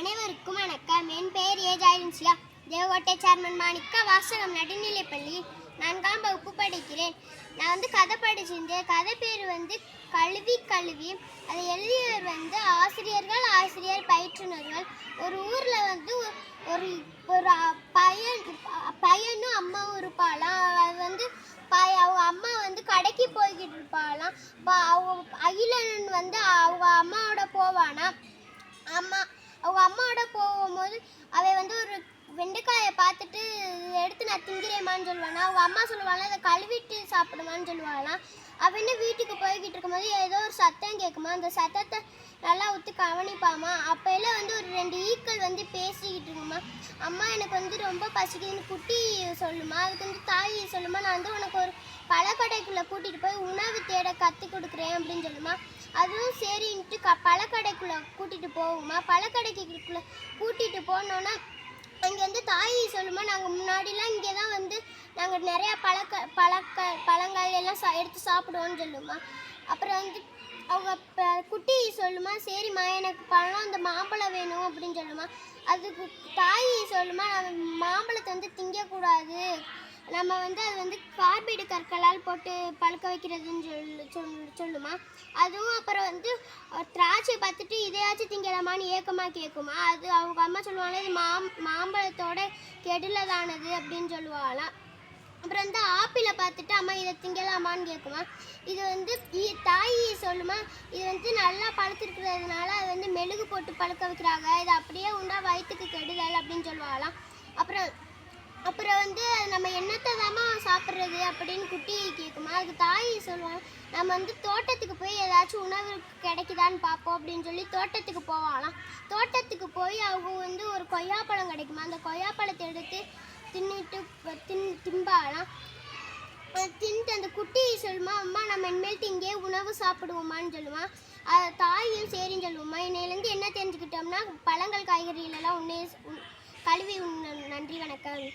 அனைவருக்கும் வணக்கம். என் பெயர் ஏ ஜாயின்சியா. தேவகோட்டை சேர்மன் மாணிக்கா. வாசகம் நடுநிலைப்பள்ளி 4ஆம் வகுப்பு படிக்கிறேன். நான் கதை படிச்சிருந்தேன். கதை பேர் கல்வி கல்வி. அதை எழுதியவர் ஆசிரியர்கள், ஆசிரியர் பயிற்றுனர்கள். ஒரு ஊரில் ஒரு ஒரு பையனும் அம்மாவும் இருப்பாளாம். அது அவங்க அம்மா கடைக்கு போய்கிட்டு இருப்பாளாம். அவங்க அகிலன் அவங்க அம்மாவோட போவானா. அவங்க அம்மாவோட போகும்போது அவள் ஒரு வெண்டைக்காயை பார்த்துட்டு எடுத்து நான் திங்கிறேம்மான்னு சொல்லுவானா. அவங்க அம்மா சொல்லுவானா அதை கழுவிட்டு சாப்பிடுமான்னு சொல்லுவாளாம். அவன்னு வீட்டுக்கு போய்கிட்டு இருக்கும்போது ஏதோ ஒரு சத்தம் கேட்குமா. அந்த சத்தத்தை நல்லா ஊற்றி கவனிப்பாமா. அப்போல்லாம் ஒரு 2 ஈக்கள் பேசிக்கிட்டு இருக்குமா. அம்மா எனக்கு ரொம்ப பசிக்குதுன்னு குட்டி சொல்லுமா. அதுக்கு தாய் சொல்லுமா, நான் உனக்கு ஒரு பழக்கடைக்குள்ளே கூட்டிகிட்டு போய் உணவு தேட கற்றுக் கொடுக்குறேன் அப்படின்னு சொல்லுமா. அதுவும் சரின்ட்டு பழக்கடைக்குள்ளே கூட்டிகிட்டு போகுமா. பழக்கடைக்குள்ளே கூட்டிகிட்டு போனோன்னா அங்கே தாய் சொல்லுமா, நாங்கள் முன்னாடிலாம் இங்கே தான் நாங்கள் நிறையா பழங்கள் எல்லாம் எடுத்து சாப்பிடுவோன்னு சொல்லுமா. அப்புறம் அவங்க குட்டி சொல்லுமா, சரிம்மா எனக்கு பழம் இந்த மாம்பழம் வேணும் அப்படின்னு சொல்லுமா. அதுக்கு தாய் சொல்லுமா, நம்ம மாம்பழத்தை திங்கக்கூடாது, நம்ம அது கார்பைடு கற்களால் போட்டு பழுக்க வைக்கிறதுன்னு சொல்லுமா. அதுவும் அப்புறம் திராட்சை பார்த்துட்டு இதையாச்சும் திங்கலாமான்னு ஏக்கமாக கேட்குமா. அது அவங்க அம்மா சொல்லுவாங்க, இது மாம்பழத்தோட கெடுலதானது அப்படின்னு சொல்லுவாங்களாம். அப்புறம் ஆப்பிளை பார்த்துட்டு அம்மா இதை திங்கலாமான்னு கேட்குமா. இது தாய் சொல்லுமா, இது நல்லா பழுத்திருக்கிறதுனால அது மெழுகு போட்டு பழுக்க வைக்கிறாங்க, இது அப்படியே உண்டா வயிற்றுக்கு கெடுதல் அப்படின்னு சொல்லுவாங்களாம். அப்புறம் நம்ம என்னத்தை தாம்மா சாப்பிட்றது அப்படின்னு குட்டி கேட்குமா. அதுக்கு தாய் சொல்லுவாங்க, நம்ம தோட்டத்துக்கு போய் ஏதாச்சும் உணவு கிடைக்குதான்னு பார்ப்போம் அப்படின்னு சொல்லி தோட்டத்துக்கு போவாங்களாம். தோட்டத்துக்கு போய் அவங்க ஒரு கொய்யாப்பழம் கிடைக்குமா. அந்த கொய்யாப்பழத்தை எடுத்து திம்பாலாம். தின்ட்டு அந்த குட்டி சொல்லுமா, அம்மா நம்ம இனிமேல்ட்டு இங்கே உணவு சாப்பிடுவோமான்னு சொல்லுமா. தாயும் சரின்னு சொல்லுவோம்மா. இன்னையிலேருந்து என்ன தெரிஞ்சுக்கிட்டோம்னா, பழங்கள் காய்கறிகளெல்லாம் கழுவி உண்ணணும். நன்றி, வணக்கம்.